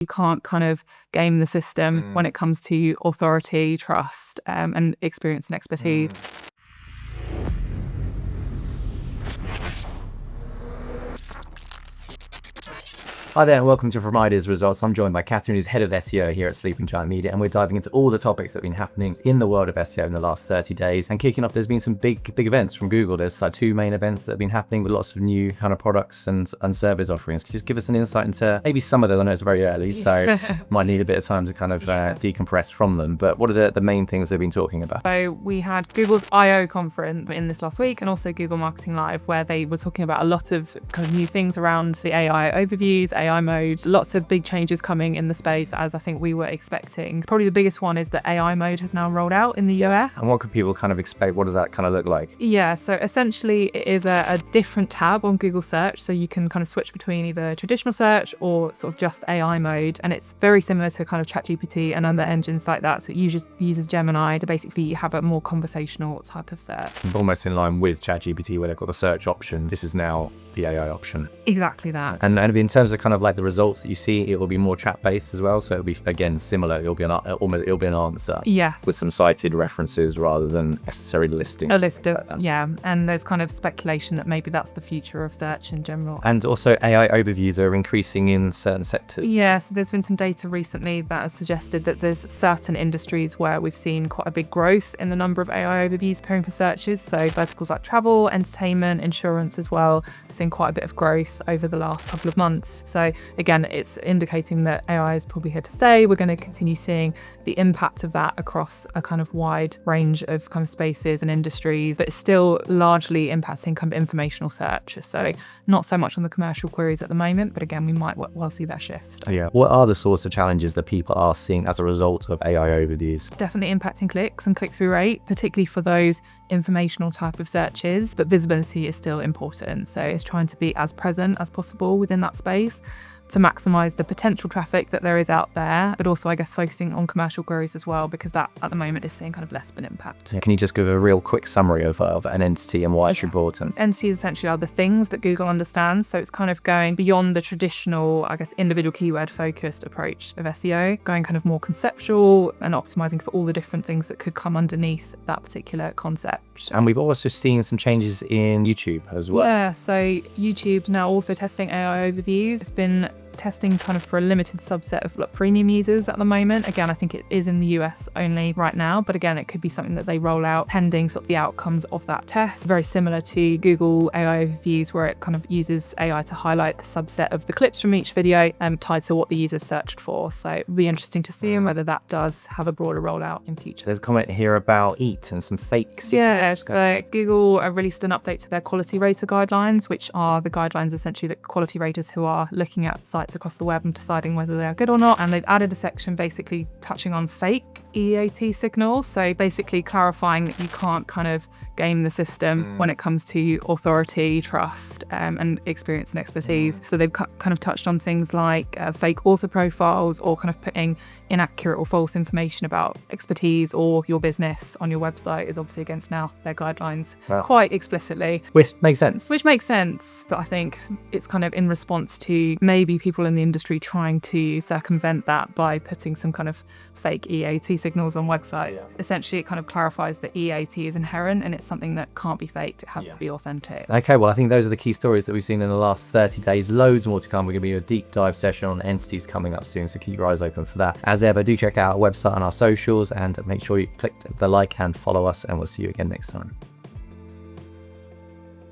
You can't kind of game the system when it comes to authority, trust, and experience and expertise. Hi there and welcome to From Ideas Results. I'm joined by Catherine, who's head of SEO here at Sleeping Giant Media, and we're diving into all the topics that have been happening in the world of SEO in the last 30 days. And kicking off, there's been some big events from Google. There's like two main events that have been happening with lots of new kind of products and service offerings. Could you just give us an insight into maybe some of them? I know it's very early, so might need a bit of time to kind of decompress from them. But what are the main things they've been talking about? So we had Google's I/O conference in this last week, and also Google Marketing Live, where they were talking about a lot of kind of new things around the AI overviews, AI mode, lots of big changes coming in the space, as I think we were expecting. Probably the biggest one is that AI mode has now rolled out in the US. And what could people kind of expect? What does that kind of look like? Yeah, so essentially it is a different tab on Google search, so you can kind of switch between either traditional search or sort of just AI mode, and it's very similar to kind of ChatGPT and other engines like that. So it uses Gemini to basically have a more conversational type of search. Almost in line with ChatGPT, where they've got the search option. This is now the AI option. Exactly that. And in terms of kind of like the results that you see, it will be more chat based as well. So it'll be, again, similar. It'll be an answer. Yes. With some cited references rather than necessarily listing. A list of, yeah. And there's kind of speculation that maybe that's the future of search in general. And also AI overviews are increasing in certain sectors. Yeah, so there's been some data recently that has suggested that there's certain industries where we've seen quite a big growth in the number of AI overviews appearing for searches. So verticals like travel, entertainment, insurance as well, seen quite a bit of growth over the last couple of months. So again, it's indicating that AI is probably here to stay. We're going to continue seeing the impact of that across a kind of wide range of kind of spaces and industries, but it's still largely impacting kind of informational search. So not so much on the commercial queries at the moment, but again, we might well see that shift. Yeah. What are the sorts of challenges that people are seeing as a result of AI overviews? It's definitely impacting clicks and click-through rate, particularly for those informational type of searches, but visibility is still important. So it's trying to be as present as possible within that space to maximize the potential traffic that there is out there, but also I guess focusing on commercial queries as well, because that at the moment is seeing kind of less of an impact. Can you just give a real quick summary of an entity and why it's important? Entities essentially are the things that Google understands. So it's kind of going beyond the traditional, I guess, individual keyword focused approach of SEO, going kind of more conceptual and optimizing for all the different things that could come underneath that particular concept. And we've also seen some changes in YouTube as well. Yeah, so YouTube now also testing AI overviews. It's been testing kind of for a limited subset of premium users at the moment. Again, I think it is in the US only right now, but again, it could be something that they roll out pending sort of the outcomes of that test. Very similar to Google AI overviews, where it kind of uses AI to highlight the subset of the clips from each video tied to what the user searched for. So it'll be interesting to see whether that does have a broader rollout in future. There's a comment here about EAT and some fakes. Yeah, so Google released an update to their quality rater guidelines, which are the guidelines essentially that quality raters who are looking at sites across the web and deciding whether they are good or not. And they've added a section basically touching on fake EAT signals. So basically clarifying that you can't kind of game the system when it comes to authority, trust, and experience and expertise. So they've kind of touched on things like fake author profiles, or kind of putting inaccurate or false information about expertise or your business on your website is obviously against now their guidelines quite explicitly. Which makes sense. But I think it's kind of in response to maybe people in the industry trying to circumvent that by putting some kind of fake EAT signals on website. Yeah. Essentially, it kind of clarifies that EAT is inherent and it's something that can't be faked. It has to be authentic. Okay, well, I think those are the key stories that we've seen in the last 30 days. Loads more to come. We're going to be a deep dive session on entities coming up soon, so keep your eyes open for that. As ever, do check out our website and our socials, and make sure you click the like and follow us, and we'll see you again next time.